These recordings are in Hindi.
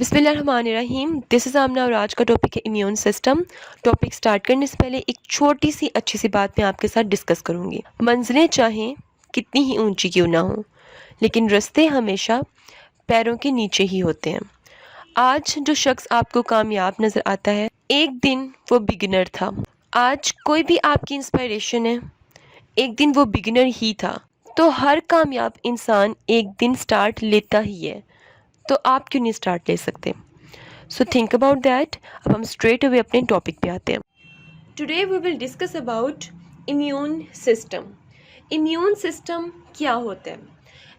बिस्मिल्लाहिर्रहमानिर्रहीम। दिस इज़ आमना और आज का टॉपिक है इम्यून सिस्टम। टॉपिक स्टार्ट करने से पहले एक छोटी सी अच्छी सी बात मैं आपके साथ डिस्कस करूंगी। मंजिलें चाहें कितनी ही ऊंची क्यों ना हो, लेकिन रास्ते हमेशा पैरों के नीचे ही होते हैं। आज जो शख्स आपको कामयाब नज़र आता है, एक दिन वो बिगिनर था। आज कोई भी आपकी इंस्पिरेशन है, एक दिन वो बिगिनर ही था। तो हर कामयाब इंसान एक दिन स्टार्ट लेता ही है, तो आप क्यों नहीं स्टार्ट ले सकते? So think about that. अब हम स्ट्रेट अवे अपने टॉपिक पे आते हैं। Today we will discuss about immune system. Immune system क्या होता है?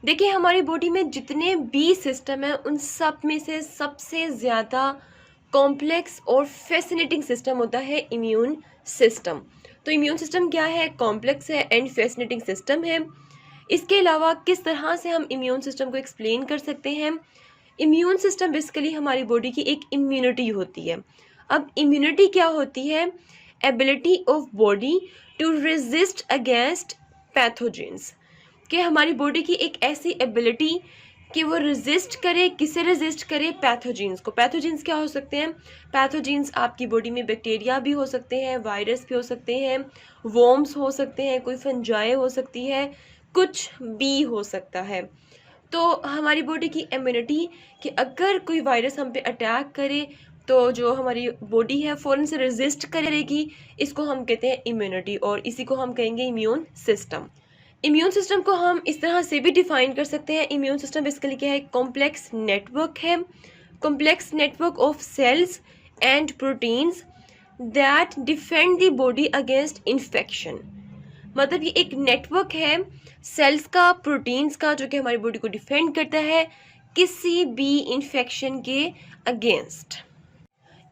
देखिए, हमारी बॉडी में जितने भी सिस्टम हैं उन सब में से सबसे ज़्यादा कॉम्प्लेक्स और फैसिनेटिंग सिस्टम होता है इम्यून सिस्टम। तो इम्यून सिस्टम क्या है? कॉम्प्लेक्स है एंड फैसिनेटिंग सिस्टम है। इसके अलावा किस तरह से हम इम्यून सिस्टम को एक्सप्लेन कर सकते हैं? इम्यून सिस्टम बेसिकली हमारी बॉडी की एक इम्यूनिटी होती है। अब इम्यूनिटी क्या होती है? Ability of body to resist against pathogens. कि हमारी बॉडी की एक ऐसी एबिलिटी कि वो रेजिस्ट करे, किसे रेजिस्ट करे? पैथोजेंस को। पैथोजेंस क्या हो सकते हैं? पैथोजेंस आपकी बॉडी में बैक्टीरिया भी हो सकते हैं, वायरस भी हो सकते हैं, वर्म्स हो सकते हैं, कोई फंजाई हो सकती है, कुछ भी हो सकता है। तो हमारी बॉडी की इम्यूनिटी कि अगर कोई वायरस हम पे अटैक करे तो जो हमारी बॉडी है फ़ौरन से रेजिस्ट करेगी, इसको हम कहते हैं इम्यूनिटी, और इसी को हम कहेंगे इम्यून सिस्टम। इम्यून सिस्टम को हम इस तरह से भी डिफाइन कर सकते हैं। इम्यून सिस्टम बेसिकली क्या है? कॉम्प्लेक्स नेटवर्क है, complex network of cells and proteins that defend the body against infection. मतलब ये एक नेटवर्क है सेल्स का, प्रोटीन्स का, जो कि हमारी बॉडी को डिफेंड करता है किसी भी इन्फेक्शन के अगेंस्ट।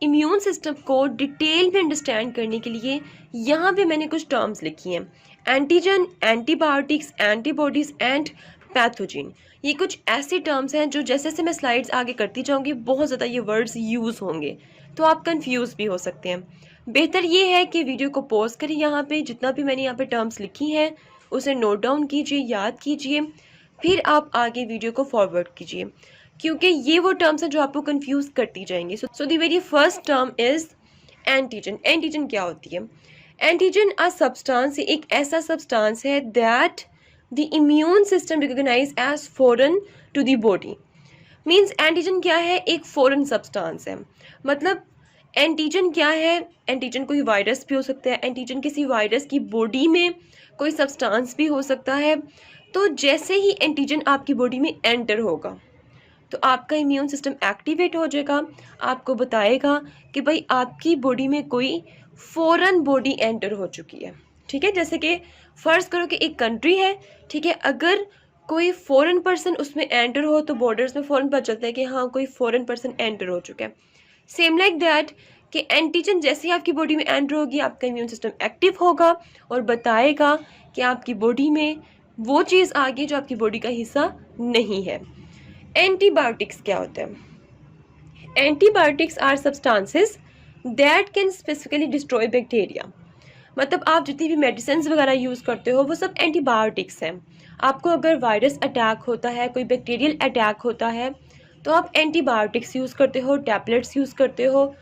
इम्यून सिस्टम को डिटेल में अंडरस्टैंड करने के लिए यहाँ पे मैंने कुछ टर्म्स लिखी हैं। Antigen, antibiotics, antibodies and pathogen. ये कुछ ऐसे टर्म्स हैं जो जैसे जैसे मैं स्लाइड्स आगे करती जाऊँगी बहुत ज़्यादा ये वर्ड्स यूज़ होंगे, तो आप कंफ्यूज भी हो सकते हैं। बेहतर ये है कि वीडियो को पॉज करें, यहाँ पे जितना भी मैंने यहाँ पे टर्म्स लिखी हैं उसे नोट डाउन कीजिए, याद कीजिए, फिर आप आगे वीडियो को फॉरवर्ड कीजिए, क्योंकि ये वो टर्म्स हैं जो आपको कंफ्यूज करती जाएंगी। So the very first term is antigen. Antigen क्या होती है? एंटीजन अ सब्सटेंस, एक ऐसा सब्सटेंस है that the immune system recognise as foreign to the body. Means antigen क्या है? एक फॉरेन सब्सटेंस है। मतलब एंटीजन क्या है? एंटीजन कोई वायरस भी हो सकता है, एंटीजन किसी वायरस की बॉडी में कोई सब्सटेंस भी हो सकता है। तो जैसे ही एंटीजन आपकी बॉडी में एंटर होगा तो आपका इम्यून सिस्टम एक्टिवेट हो जाएगा, आपको बताएगा कि भाई आपकी बॉडी में कोई फॉरेन बॉडी एंटर हो चुकी है। ठीक है, जैसे कि फ़र्ज़ करो कि एक कंट्री है, ठीक है, अगर कोई फॉरेन पर्सन उसमें एंटर हो तो बॉर्डर्स में फ़ौरन पता चलता है कि हाँ कोई फॉरेन पर्सन एंटर हो चुका है। सेम लाइक दैट कि एंटीजन जैसे ही आपकी बॉडी में एंटर होगी आपका इम्यून सिस्टम एक्टिव होगा और बताएगा कि आपकी बॉडी में वो चीज़ आ गई जो आपकी बॉडी का हिस्सा नहीं है। एंटीबायोटिक्स क्या होता है? Antibiotics are substances that can specifically destroy bacteria. मतलब आप जितनी भी मेडिसिन वगैरह यूज़ करते हो वो सब एंटीबायोटिक्स हैं। आपको अगर वायरस अटैक होता है, कोई बैक्टीरियल अटैक होता है, तो आप एंटीबायोटिक्स यूज़ करते हो, टैबलेट्स यूज़ करते हो,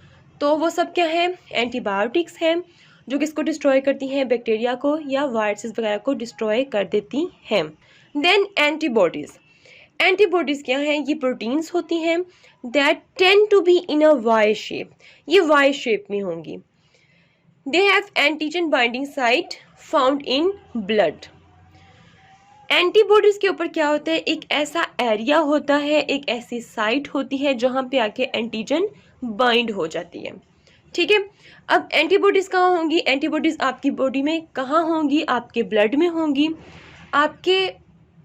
तो वो सब क्या है? एंटीबायोटिक्स हैं जो किसको डिस्ट्रॉय करती हैं? बैक्टीरिया को या वायरसेस वगैरह को डिस्ट्रॉय कर देती हैं। Then antibodies. एंटीबॉडीज़ क्या हैं? ये प्रोटीन्स होती हैं that tend to be in a Y shape. ये वाई शेप में होंगी। They have antigen binding site found in blood. Antibodies के ऊपर क्या होता है? एक ऐसा एरिया होता है, एक ऐसी साइट होती है जहाँ पे आके एंटीजन बाइंड हो जाती है। ठीक है, अब एंटीबॉडीज़ कहाँ होंगी? एंटीबॉडीज़ आपकी बॉडी में कहाँ होंगी? आपके ब्लड में होंगी, आपके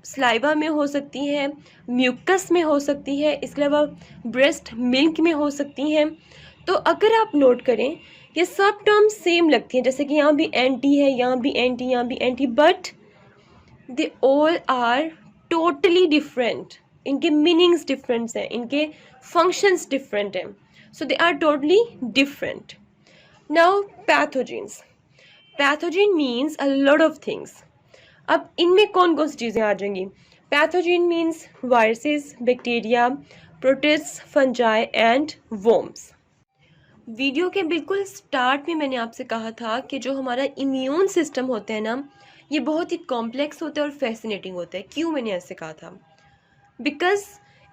स्लाइवा में हो सकती हैं, म्यूकस में हो सकती है, इसके अलावा ब्रेस्ट मिल्क में हो सकती हैं। तो अगर आप नोट करें ये सब टर्म सेम लगती हैं, जैसे कि यहाँ भी एंटी है, यहाँ भी एंटी, यहाँ भी anti, but they all are totally different. इनके मीनिंग्स डिफरेंट हैं, इनके फंक्शंस डिफरेंट हैं, so they are totally different. Now pathogens. Pathogen means a lot of things. अब इनमें कौन कौन सी चीज़ें आ जाएंगी? Pathogen means viruses, bacteria, protist, fungi and worms. Video के बिल्कुल स्टार्ट में मैंने आपसे कहा था कि जो हमारा इम्यून सिस्टम होता है ना, ये बहुत ही कॉम्प्लेक्स होता है और फैसिनेटिंग होता है। क्यों मैंने ऐसे कहा था? Because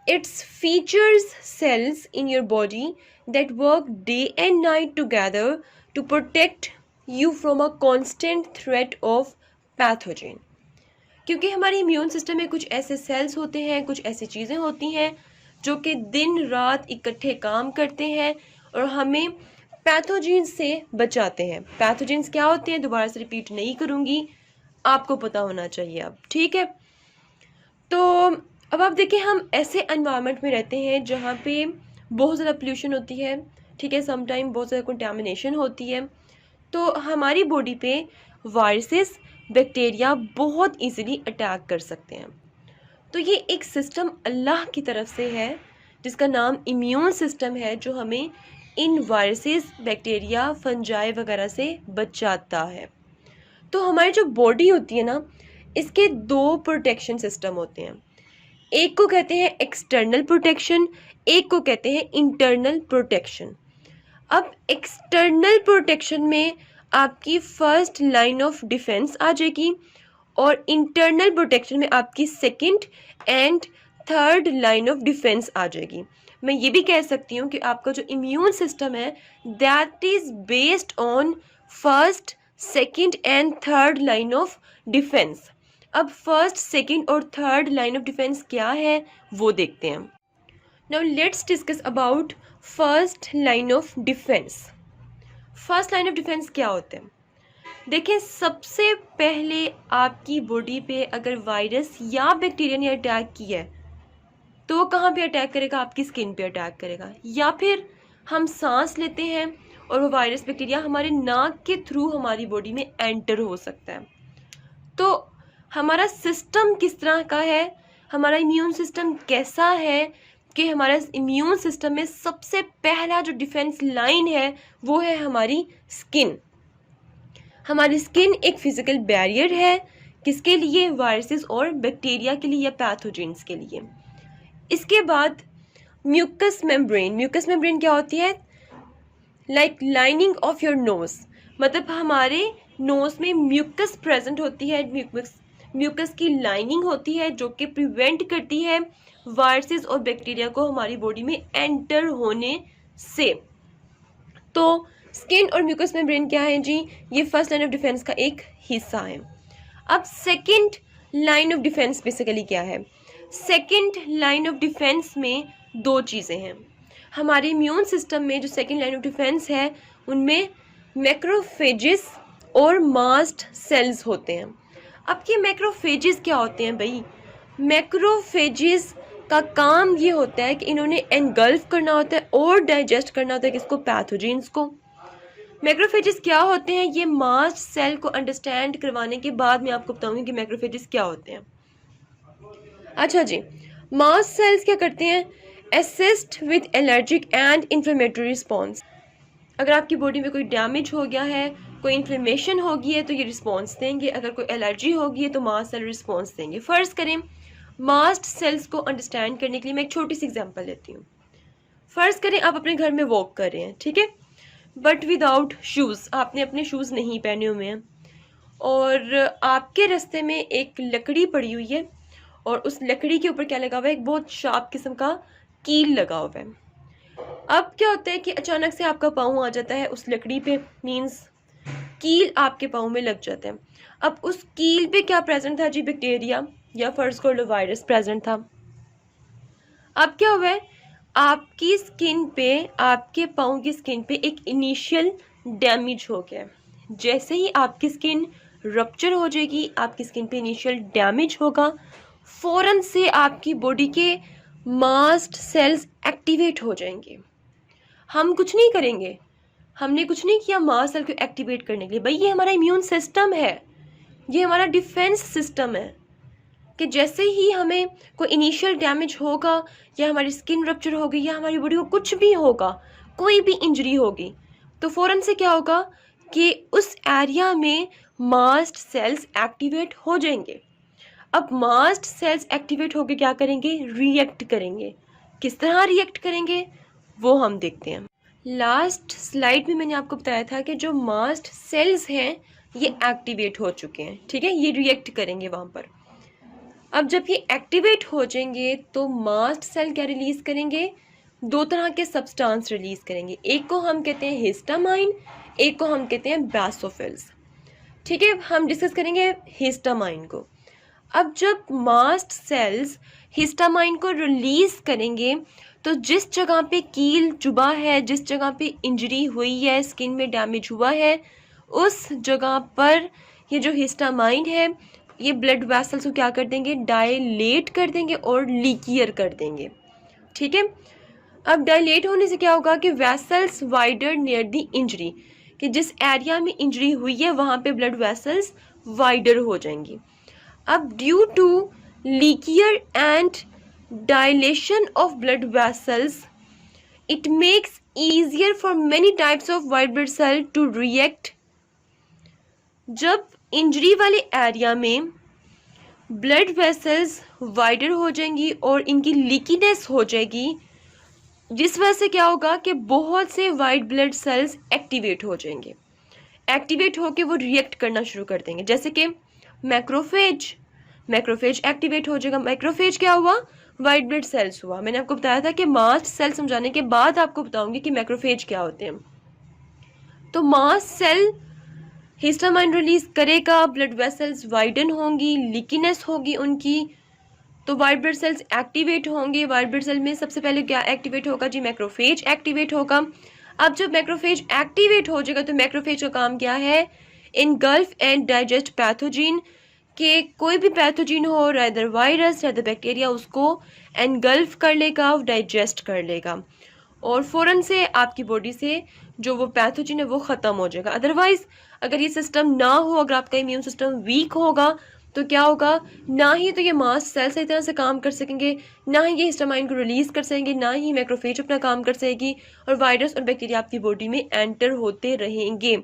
it's features cells in your body that work day and night together to protect you from a constant threat of pathogen. क्योंकि हमारे इम्यून सिस्टम में कुछ ऐसे सेल्स होते हैं, कुछ ऐसी चीज़ें होती हैं जो कि दिन रात इकट्ठे काम करते हैं और हमें पैथोजेंस से बचाते हैं। पैथोजेंस क्या होते हैं दोबारा से रिपीट नहीं करूँगी, आपको पता होना चाहिए अब, ठीक है। तो अब आप देखिए, हम ऐसे एनवायरनमेंट में रहते हैं जहाँ पे बहुत ज़्यादा पोल्यूशन होती है, ठीक है, समटाइम बहुत ज़्यादा कंटामिनेशन होती है। तो हमारी बॉडी पे वायरसेस, बैक्टीरिया बहुत इजीली अटैक कर सकते हैं। तो ये एक सिस्टम अल्लाह की तरफ से है जिसका नाम इम्यून सिस्टम है, जो हमें इन वायरसेस, बैक्टीरिया, फंजाई वगैरह से बचाता है। तो हमारी जो बॉडी होती है ना, इसके दो प्रोटेक्शन सिस्टम होते हैं। एक को कहते हैं एक्सटर्नल प्रोटेक्शन, एक को कहते हैं इंटरनल प्रोटेक्शन। अब एक्सटर्नल प्रोटेक्शन में आपकी फर्स्ट लाइन ऑफ डिफेंस आ जाएगी और इंटरनल प्रोटेक्शन में आपकी second and third line of defence आ जाएगी। मैं ये भी कह सकती हूँ कि आपका जो इम्यून सिस्टम है that is based on first, second and third line of defence. अब फर्स्ट, सेकंड और थर्ड लाइन ऑफ डिफेंस क्या है वो देखते हैं। Now let's discuss about first line of defence. First line of defence क्या होते हैं? देखिए, सबसे पहले आपकी बॉडी पे अगर वायरस या बैक्टीरिया ने अटैक किया है तो वो कहाँ पे अटैक करेगा? आपकी स्किन पे अटैक करेगा। या फिर हम सांस लेते हैं और वो वायरस, बैक्टीरिया हमारे नाक के थ्रू हमारी बॉडी में एंटर हो सकता है। तो हमारा सिस्टम किस तरह का है, हमारा इम्यून सिस्टम कैसा है कि हमारा इम्यून सिस्टम में सबसे पहला जो डिफेंस लाइन है वो है हमारी स्किन। हमारी स्किन एक फिजिकल बैरियर है, किसके लिए? वायरसेस और बैक्टीरिया के लिए या पैथोजेंस के लिए। इसके बाद म्यूकस मेम्ब्रेन। म्यूकस मेम्ब्रेन क्या होती है? Like lining of your nose, मतलब हमारे नोज में म्यूकस प्रेजेंट होती है। म्यूकस की लाइनिंग होती है जो कि प्रिवेंट करती है वायरसेस और बैक्टीरिया को हमारी बॉडी में एंटर होने से। तो स्किन और म्यूकस मेम्ब्रेन क्या है जी? ये फर्स्ट लाइन ऑफ डिफेंस का एक हिस्सा है। अब second line of defence basically क्या है? सेकंड लाइन ऑफ डिफेंस में दो चीज़ें हैं। हमारे इम्यून सिस्टम में जो सेकंड लाइन ऑफ डिफेंस है उनमें मैक्रोफेजेस और मास्ट सेल्स होते हैं। अब ये मैक्रोफेजेस क्या होते हैं भाई? मैक्रोफेजेस का काम ये होता है कि इन्होंने एनगल्फ करना होता है और डाइजेस्ट करना होता है किसको? पैथोजेंस को। मैक्रोफेजेस क्या होते हैं? ये मास्ट सेल को अंडरस्टैंड करवाने के बाद मैं आपको बताऊंगी कि मैक्रोफेजेस क्या होते हैं। अच्छा जी, मास्ट सेल्स क्या करते हैं? Assist with allergic and inflammatory response. अगर आपकी बॉडी में कोई डैमेज हो गया है, कोई इन्फ्लेमेशन हो गई है तो ये रिस्पॉन्स देंगे। अगर कोई एलर्जी होगी है तो मास्ट सेल रिस्पॉन्स देंगे। फ़र्ज़ करें मास्ट सेल्स को अंडरस्टैंड करने के लिए मैं एक छोटी सी एग्जांपल लेती हूँ। फ़र्ज़ करें आप अपने घर में वॉक कर रहे हैं, ठीक है, बट विदाउट शूज़। आपने अपने शूज़ नहीं पहने हुए हैं और आपके रास्ते में एक लकड़ी पड़ी हुई है और उस लकड़ी के ऊपर क्या लगा हुआ है? एक बहुत शार्प किस्म का कील लगा हुआ है। अब क्या होता है कि अचानक से आपका पाँव आ जाता है उस लकड़ी पे, मींस कील आपके पाँव में लग जाता है। अब उस कील पे क्या प्रेजेंट था जी? बैक्टीरिया या फर्स्ट कोल्ड वायरस प्रेजेंट था। अब क्या हुआ है? आपकी स्किन पे, आपके पाँव की स्किन पे एक इनिशियल डैमेज हो गया। जैसे ही आपकी स्किन रप्चर हो जाएगी, आपकी स्किन पे इनिशियल डैमेज होगा, फ़ौरन से आपकी बॉडी के मास्ट सेल्स एक्टिवेट हो जाएंगे। हम कुछ नहीं करेंगे, हमने कुछ नहीं किया मास्ट सेल को एक्टिवेट करने के लिए। भाई ये हमारा इम्यून सिस्टम है, ये हमारा डिफेंस सिस्टम है कि जैसे ही हमें कोई इनिशियल डैमेज होगा या हमारी स्किन रप्चर होगी या हमारी बॉडी को कुछ भी होगा, कोई भी इंजरी होगी, तो फ़ौरन से क्या होगा कि उस एरिया में मास्ट सेल्स एक्टिवेट हो जाएंगे। अब मास्ट सेल्स एक्टिवेट होकर क्या करेंगे? रिएक्ट करेंगे। किस तरह रिएक्ट करेंगे वो हम देखते हैं। लास्ट स्लाइड में मैंने आपको बताया था कि जो मास्ट सेल्स हैं ये एक्टिवेट हो चुके हैं, ठीक है, ये रिएक्ट करेंगे वहाँ पर। अब जब ये एक्टिवेट हो जाएंगे तो मास्ट सेल क्या रिलीज करेंगे, दो तरह के सब्सटेंस रिलीज करेंगे, एक को हम कहते हैं हिस्टामाइन, एक को हम कहते हैं बेसोफिल्स। ठीक है, हम डिस्कस करेंगे हिस्टामाइन को। अब जब मास्ट सेल्स हिस्टामाइन को रिलीज करेंगे तो जिस जगह पे कील चुभा है, जिस जगह पे इंजरी हुई है, स्किन में डैमेज हुआ है, उस जगह पर ये जो हिस्टामाइन है ये ब्लड वेसल्स को क्या कर देंगे, डायलेट कर देंगे और लीकियर कर देंगे। ठीक है, अब डायलेट होने से क्या होगा कि vessels wider near the injury, कि जिस एरिया में इंजरी हुई है वहाँ पे ब्लड वेसल्स वाइडर हो जाएंगी। अब due to leakier and dilation of blood vessels it makes easier for many types of white blood cell to react। जब इंजरी वाले एरिया में ब्लड वेसल्स वाइडर हो जाएंगी और इनकी लीकीनेस हो जाएगी, जिस वजह से क्या होगा कि बहुत से वाइट ब्लड सेल्स एक्टिवेट हो जाएंगे। एक्टिवेट होकर वो रिएक्ट करना शुरू कर देंगे, जैसे कि मैक्रोफेज, मैक्रोफेज एक्टिवेट हो जाएगा। मैक्रोफेज क्या हुआ, वाइट ब्लड सेल्स हुआ। मैंने आपको बताया था कि मास्ट सेल समझाने के बाद आपको बताऊंगी कि मैक्रोफेज क्या होते हैं। तो मास्ट सेल हिस्टामाइन रिलीज करेगा, ब्लड वेसल्स वाइडन होंगी, लीकीनेस होगी उनकी, तो वाइट ब्लड सेल्स एक्टिवेट होंगे। वाइट ब्लड सेल में सबसे पहले क्या एक्टिवेट होगा जी, मैक्रोफेज एक्टिवेट होगा। अब जब मैक्रोफेज एक्टिवेट हो जाएगा तो मैक्रोफेज का काम क्या है, इनगल्फ एंड डाइजेस्ट पैथोजिन, कि कोई भी पैथोजिन हो, रादर वायरस रादर बैक्टीरिया, उसको एनगल्फ कर लेगा, डाइजेस्ट कर लेगा और फ़ौरन से आपकी बॉडी से जो वो पैथोजिन है वो ख़त्म हो जाएगा। अदरवाइज अगर ये सिस्टम ना हो, अगर आपका इम्यून सिस्टम वीक होगा तो क्या होगा, ना ही तो ये मास्ट सेल सही तरह से काम कर सकेंगे, ना ही ये हिस्टामाइन को रिलीज़ कर सकेंगे, ना ही मैक्रोफेज अपना काम कर सकेगी, और वायरस और बैक्टीरिया आपकी बॉडी में एंटर होते रहेंगे।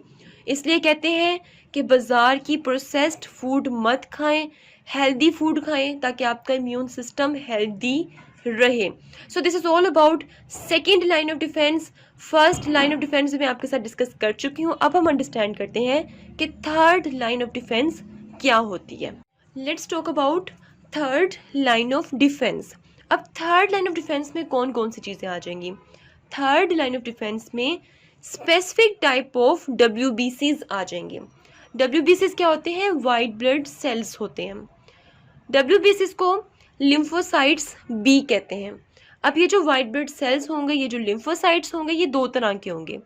इसलिए कहते हैं कि बाज़ार की प्रोसेस्ड फूड मत खाएं, हेल्दी फूड खाएं ताकि आपका इम्यून सिस्टम हेल्दी रहे। सो this is all about second line of defence. First line of defence मैं आपके साथ डिस्कस कर चुकी हूँ। अब हम अंडरस्टैंड करते हैं कि थर्ड लाइन ऑफ डिफेंस क्या होती है। Let's talk about third line of defence. अब थर्ड लाइन ऑफ डिफेंस में कौन कौन सी चीज़ें आ जाएंगी। थर्ड लाइन ऑफ डिफेंस में स्पेसिफिक टाइप ऑफ WBCs आ जाएंगे। WBCs क्या होते हैं, वाइट ब्लड सेल्स होते हैं। WBCs को लिम्फोसाइट्स बी कहते हैं। अब ये जो वाइट ब्लड सेल्स होंगे, ये जो लिम्फोसाइट्स होंगे, ये दो तरह के होंगे।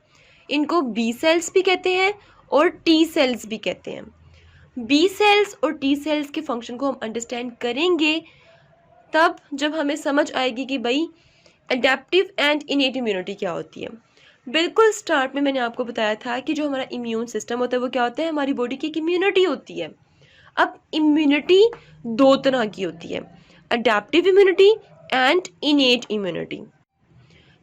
इनको बी सेल्स भी कहते हैं और टी सेल्स भी कहते हैं। बी सेल्स और टी सेल्स के फंक्शन को हम अंडरस्टैंड करेंगे तब जब हमें समझ आएगी कि भाई एडेप्टिव एंड इनेट इम्यूनिटी क्या होती है। बिल्कुल स्टार्ट में मैंने आपको बताया था कि जो हमारा इम्यून सिस्टम होता है वो क्या होता है, हमारी बॉडी की एक इम्यूनिटी होती है। अब इम्यूनिटी दो तरह की होती है, adaptive immunity and innate immunity.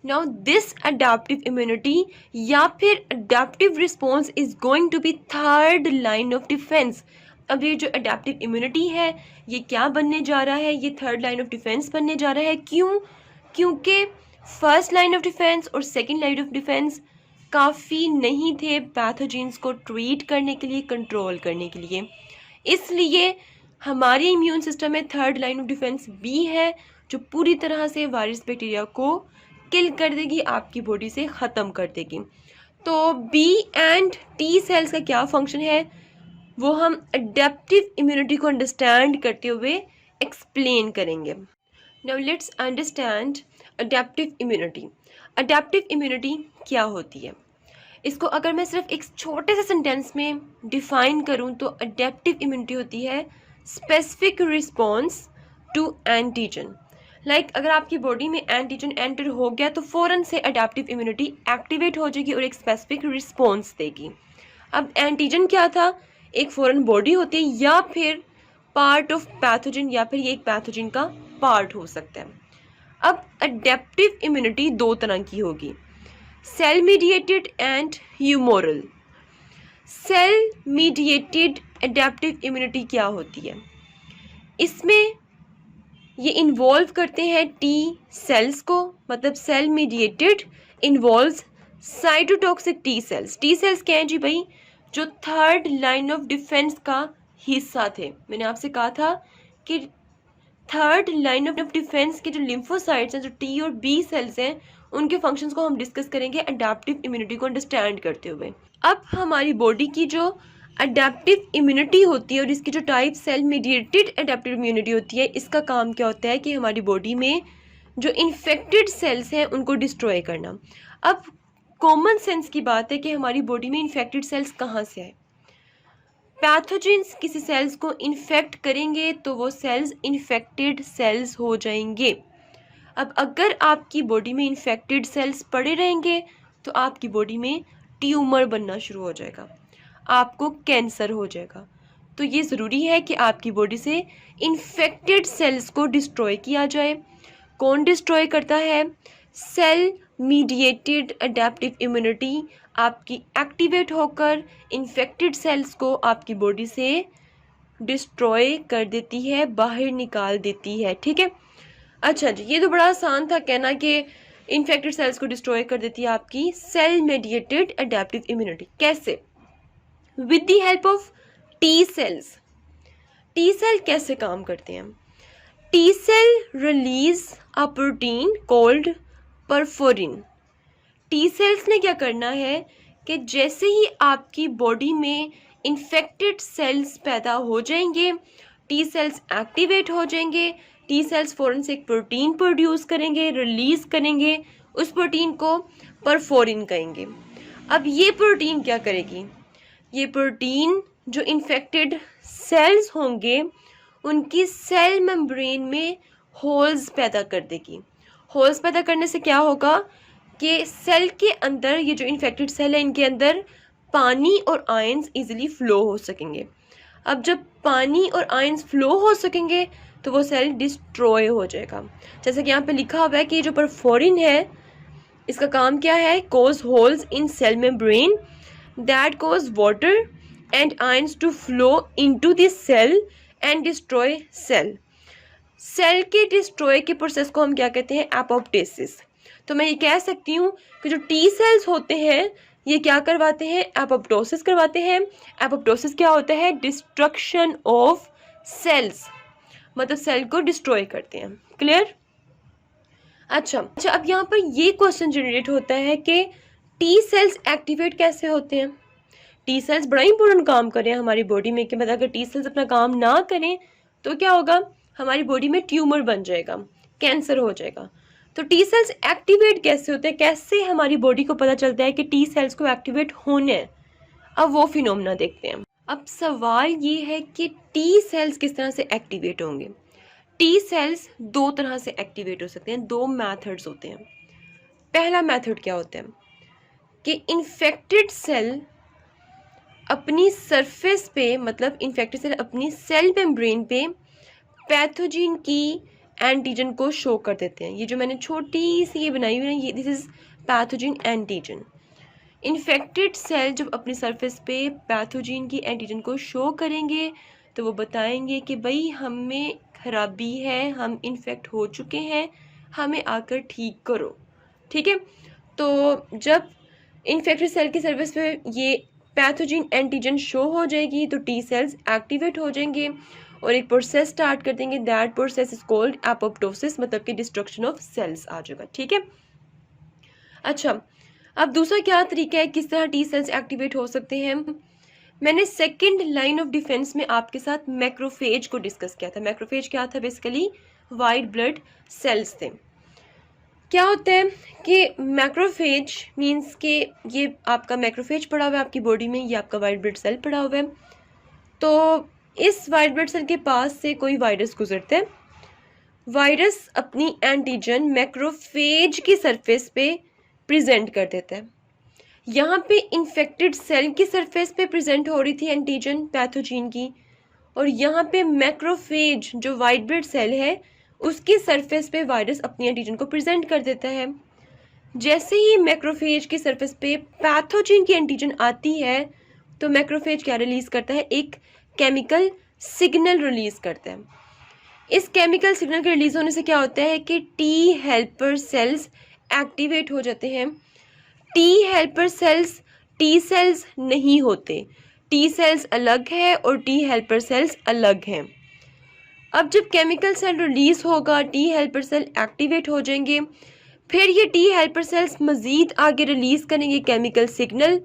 Now this adaptive immunity या फिर adaptive response is going to be third line of defence. अब ये जो एडेप्टिव इम्यूनिटी है ये क्या बनने जा रहा है, ये थर्ड लाइन ऑफ डिफेंस बनने जा रहा है। क्यों, क्योंकि फर्स्ट लाइन ऑफ डिफेंस और सेकेंड लाइन ऑफ डिफेंस काफ़ी नहीं थे पैथोजेंस को ट्रीट करने के लिए, कंट्रोल करने के लिए। इसलिए हमारे इम्यून सिस्टम में थर्ड लाइन ऑफ डिफेंस बी है जो पूरी तरह से वायरस बैक्टीरिया को किल कर देगी, आपकी बॉडी से ख़त्म कर देगी। तो बी एंड टी सेल्स का क्या फंक्शन है वो हम एडेप्टिव इम्यूनिटी को अंडरस्टैंड करते हुए एक्सप्लेन करेंगे। Now let's understand adaptive immunity. Adaptive immunity क्या होती है, इसको अगर मैं सिर्फ एक छोटे से सेंटेंस में डिफाइन करूं तो एडेप्टिव इम्यूनिटी होती है specific response to antigen. Like अगर आपकी बॉडी में एंटीजन एंटर हो गया तो फ़ौरन से एडेप्टिव इम्यूनिटी एक्टिवेट हो जाएगी और एक स्पेसिफिक रिस्पॉन्स देगी। अब एंटीजन क्या था, एक फॉरेन बॉडी होती है या फिर पार्ट ऑफ पैथोजन, या फिर ये एक पैथोजन का पार्ट हो सकता है। अब एडेप्टिव इम्यूनिटी दो तरह की होगी, cell mediated and humoral. Cell mediated adaptive immunity क्या होती है, इसमें ये इन्वॉल्व करते हैं टी सेल्स को, मतलब cell mediated involves cytotoxic T cells. T cells क्या है जी भाई? जो थर्ड लाइन ऑफ डिफेंस का हिस्सा थे। मैंने आपसे कहा था कि थर्ड लाइन ऑफ डिफेंस के जो लिम्फोसाइट्स हैं, जो टी और बी सेल्स हैं, उनके फंक्शंस को हम डिस्कस करेंगे अडेप्टिव इम्यूनिटी को अंडरस्टैंड करते हुए। अब हमारी बॉडी की जो अडेप्टिव इम्यूनिटी होती है और इसकी जो type cell mediated adaptive immunity होती है, इसका काम क्या होता है कि हमारी बॉडी में जो इन्फेक्टेड सेल्स हैं उनको डिस्ट्रॉय करना। अब कॉमन सेंस की बात है कि हमारी बॉडी में इन्फेक्टेड सेल्स कहाँ से आए? पैथोजेंस किसी सेल्स को इन्फेक्ट करेंगे तो वो सेल्स इन्फेक्टेड सेल्स हो जाएंगे। अब अगर आपकी बॉडी में इन्फेक्टेड सेल्स पड़े रहेंगे तो आपकी बॉडी में ट्यूमर बनना शुरू हो जाएगा, आपको कैंसर हो जाएगा। तो ये ज़रूरी है कि आपकी बॉडी से इन्फेक्टेड सेल्स को डिस्ट्रॉय किया जाए। कौन डिस्ट्रॉय करता है? सेल मीडिएटेड अडेप्टिव इम्यूनिटी आपकी एक्टिवेट होकर इन्फेक्टेड सेल्स को आपकी बॉडी से डिस्ट्रॉय कर देती है, बाहर निकाल देती है। ठीक है, अच्छा जी, ये तो बड़ा आसान था कहना कि इन्फेक्टेड सेल्स को डिस्ट्रॉय कर देती है आपकी सेल मीडिएटेड अडेप्टिव इम्यूनिटी। कैसे? With the help of T cells. T cell कैसे काम करते हैं? T cell release a protein called perforin. T cells ने क्या करना है कि जैसे ही आपकी बॉडी में इन्फेक्टेड सेल्स पैदा हो जाएंगे, टी सेल्स एक्टिवेट हो जाएंगे, टी सेल्स फ़ौरन से एक प्रोटीन प्रोड्यूस करेंगे, रिलीज करेंगे, उस प्रोटीन को परफोरिन कहेंगे। अब ये प्रोटीन क्या करेगी? ये प्रोटीन जो इन्फेक्टेड सेल्स होंगे उनकी सेल मेम्ब्रेन में होल्स पैदा कर देगी। होल्स पैदा करने से क्या होगा कि सेल के अंदर, ये जो इन्फेक्टेड सेल है इनके अंदर पानी और आयंस इजीली फ्लो हो सकेंगे। अब जब पानी और आयंस फ्लो हो सकेंगे तो वो सेल डिस्ट्रॉय हो जाएगा। जैसे कि यहाँ पे लिखा हुआ है कि जो परफोरिन है इसका काम क्या है? Cause holes in cell membrane that cause water and ions to flow into this cell and destroy cell. Cell के डिस्ट्रॉय के प्रोसेस को हम क्या कहते हैं? एपोप्टोसिस। तो मैं ये कह सकती हूँ कि जो टी सेल्स होते हैं ये क्या करवाते हैं? एपोप्टोसिस करवाते हैं। एपोप्टोसिस क्या होता है? डिस्ट्रक्शन ऑफ सेल्स, मतलब सेल को डिस्ट्रॉय करते हैं। क्लियर? अच्छा, अब यहाँ पर ये क्वेश्चन जनरेट होता है कि टी सेल्स एक्टिवेट कैसे होते हैं? टी सेल्स बड़ा इंपॉर्टेंट काम कर रहे हैं हमारी बॉडी में कि मतलब अगर टी सेल्स अपना काम ना करें तो क्या होगा? हमारी बॉडी में ट्यूमर बन जाएगा, कैंसर हो जाएगा। तो टी सेल्स एक्टिवेट कैसे होते हैं? कैसे हमारी बॉडी को पता चलता है कि टी सेल्स को एक्टिवेट होना है? अब वो फिनोमेना देखते हैं। अब सवाल ये है कि टी सेल्स किस तरह से एक्टिवेट होंगे? टी सेल्स दो तरह से एक्टिवेट हो सकते हैं, दो मेथड्स होते हैं। पहला मेथड क्या होता है कि इन्फेक्टेड सेल अपनी सरफेस पे, मतलब इन्फेक्टेड सेल अपनी सेल मेम्ब्रेन पे पैथोजन की एंटीजन को शो कर देते हैं। ये जो मैंने छोटी सी ये बनाई हुई है, ये this is pathogen antigen. Infected cell जब अपनी सरफेस पे पैथोजन की एंटीजन को शो करेंगे तो वो बताएंगे कि भाई हमें खराबी है, हम इन्फेक्ट हो चुके हैं, हमें आकर ठीक करो। ठीक है, तो जब इन्फेक्टेड सेल की सरफेस पे ये पैथोजन एंटीजन शो हो जाएगी तो टी सेल्स एक्टिवेट हो जाएंगे और एक प्रोसेस स्टार्ट कर देंगे। That process is called apoptosis, मतलब कि डिस्ट्रक्शन ऑफ सेल्स आ जाएगा। ठीक है, अच्छा, अब दूसरा क्या तरीका है किस तरह टी सेल्स एक्टिवेट हो सकते हैं? मैंने सेकंड लाइन ऑफ डिफेंस में आपके साथ मैक्रोफेज को डिस्कस किया था। मैक्रोफेज क्या था? बेसिकली वाइट ब्लड सेल्स थे। क्या होता है कि मैक्रोफेज मींस कि ये आपका मैक्रोफेज पड़ा हुआ है आपकी बॉडी में, ये आपका वाइट ब्लड सेल पड़ा हुआ है। तो इस वाइट ब्लड सेल के पास से कोई वायरस गुजरता है। वायरस अपनी एंटीजन मैक्रोफेज की सरफेस पे प्रेजेंट कर देता है। यहाँ पे इन्फेक्टेड सेल की सरफेस पे प्रेजेंट हो रही थी एंटीजन पैथोजन की, और यहाँ पे मैक्रोफेज जो वाइट ब्लड सेल है उसकी सरफेस पे वायरस अपनी एंटीजन को प्रेजेंट कर देता है। जैसे ही मैक्रोफेज की सरफेस पे पैथोजन की एंटीजन आती है तो मैक्रोफेज क्या रिलीज करता है? एक केमिकल सिग्नल रिलीज करता है। इस केमिकल सिग्नल के रिलीज होने से क्या होता है कि टी हेल्पर सेल्स एक्टिवेट हो जाते हैं। T helper cells T sales नहीं होते, टी सेल्स अलग है और टी हेल्पर सेल्स अलग हैं। अब जब केमिकल सेल रिलीज होगा, टी हेल्पर सेल एक्टिवेट हो जाएंगे, फिर ये टी हेल्पर सेल्स मजीद आगे रिलीज करेंगे केमिकल सिग्नल।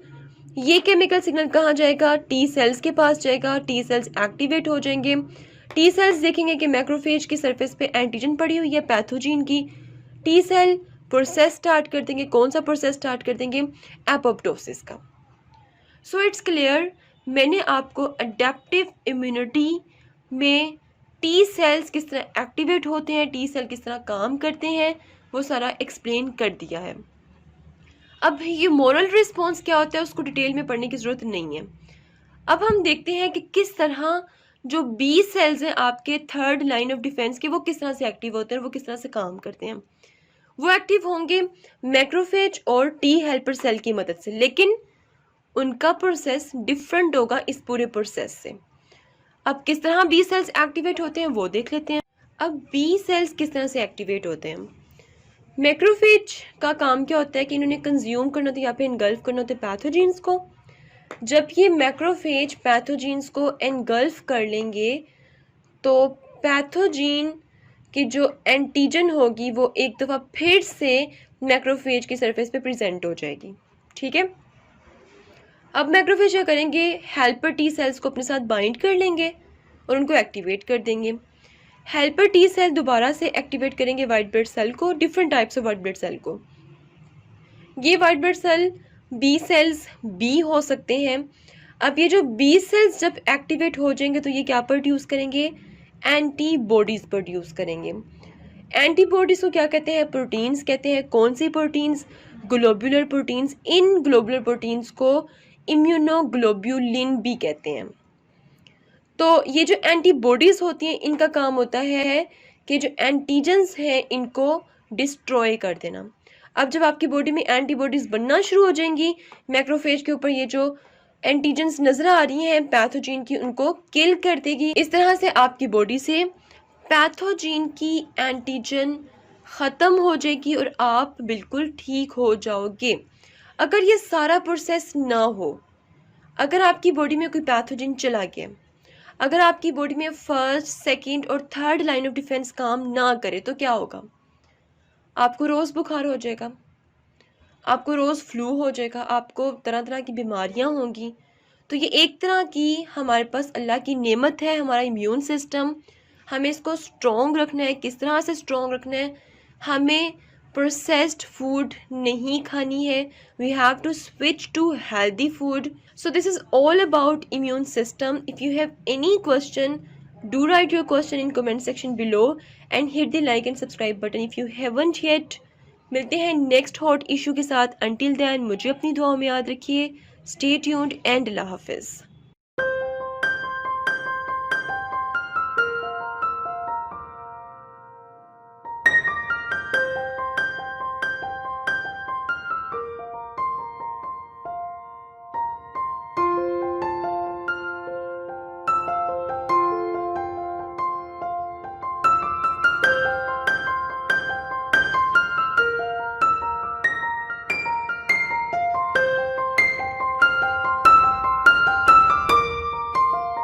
ये केमिकल सिग्नल कहाँ जाएगा? टी सेल्स के पास जाएगा, टी सेल्स एक्टिवेट हो जाएंगे। टी सेल्स देखेंगे कि मैक्रोफेज की सरफेस पे एंटीजन पड़ी हुई है पैथोजीन की। टी सेल प्रोसेस स्टार्ट कर देंगे। कौन सा प्रोसेस स्टार्ट कर देंगे? एपोप्टोसिस का। सो इट्स क्लियर, मैंने आपको अडेप्टिव इम्यूनिटी में टी सेल्स किस तरह एक्टिवेट होते हैं, टी सेल किस तरह काम करते हैं, वो सारा एक्सप्लेन कर दिया है। अब ये मोरल रिस्पॉन्स क्या होता है उसको डिटेल में पढ़ने की ज़रूरत नहीं है। अब हम देखते हैं कि किस तरह जो बी सेल्स हैं आपके थर्ड लाइन ऑफ डिफेंस के, वो किस तरह से एक्टिव होते हैं, वो किस तरह से काम करते हैं। वो एक्टिव होंगे मैक्रोफेज और टी हेल्पर सेल की मदद से, लेकिन उनका प्रोसेस डिफरेंट होगा इस पूरे प्रोसेस से। अब किस तरह बी सेल्स एक्टिवेट होते हैं वो देख लेते हैं। अब बी सेल्स किस तरह से एक्टिवेट होते हैं। मैक्रोफेज का काम क्या होता है कि इन्होंने कंज्यूम करना होता है या फिर इनगल्फ करना होता है पैथोजेंस को। जब ये मैक्रोफेज पैथोजेंस को एनगल्फ कर लेंगे तो पैथोजीन की जो एंटीजन होगी वो एक दफ़ा फिर से मैक्रोफेज की सरफेस पे प्रेजेंट हो जाएगी। ठीक है, अब मैक्रोफेज क्या करेंगे? हेल्पर टी सेल्स को अपने साथ बाइंड कर लेंगे और उनको एक्टिवेट कर देंगे। हेल्पर टी सेल दोबारा से एक्टिवेट करेंगे वाइट ब्लड सेल को, different types of white blood cell को। ये white blood cell B cells बी हो सकते हैं। अब ये जो बी सेल्स जब एक्टिवेट हो जाएंगे तो ये क्या प्रोड्यूस करेंगे? एंटीबॉडीज प्रोड्यूस करेंगे। एंटीबॉडीज को क्या कहते हैं? प्रोटीन्स कहते हैं। कौन सी प्रोटीन्स? Globular proteins. इन ग्लोबुलर प्रोटीन्स को इम्यूनोग्लोब्युलिन भी कहते हैं। तो ये जो एंटीबॉडीज होती हैं इनका काम होता है कि जो एंटीजन्स हैं इनको डिस्ट्रॉय कर देना। अब जब आपकी बॉडी में एंटीबॉडीज बनना शुरू हो जाएंगी, मैक्रोफेज के ऊपर ये जो एंटीजन्स नजर आ रही हैं पैथोजीन की, उनको किल कर देगी। इस तरह से आपकी बॉडी से पैथोजीन की एंटीजन ख़त्म हो जाएगी और आप बिल्कुल ठीक हो जाओगे। अगर ये सारा प्रोसेस ना हो, अगर आपकी बॉडी में कोई पैथोजन चला गया, अगर आपकी बॉडी में फर्स्ट, सेकंड और थर्ड लाइन ऑफ डिफेंस काम ना करे तो क्या होगा? आपको रोज़ बुखार हो जाएगा, आपको रोज़ फ्लू हो जाएगा, आपको तरह तरह की बीमारियां होंगी। तो ये एक तरह की हमारे पास अल्लाह की नेमत है, हमारा इम्यून सिस्टम। हमें इसको स्ट्रॉन्ग रखना है। किस तरह से स्ट्रॉन्ग रखना है? हमें प्रोसेस्ड फूड नहीं खानी है। We have to switch to healthy food. So this is all about immune system. If you have any question, do write your question in comment section below and hit the like and subscribe button if you haven't yet. मिलते हैं नेक्स्ट हॉट इशू के साथ। अंटिल देन मुझे अपनी दुआओं में याद रखिए। स्टे ट्यून्ड एंड अल्लाह हाफिज़।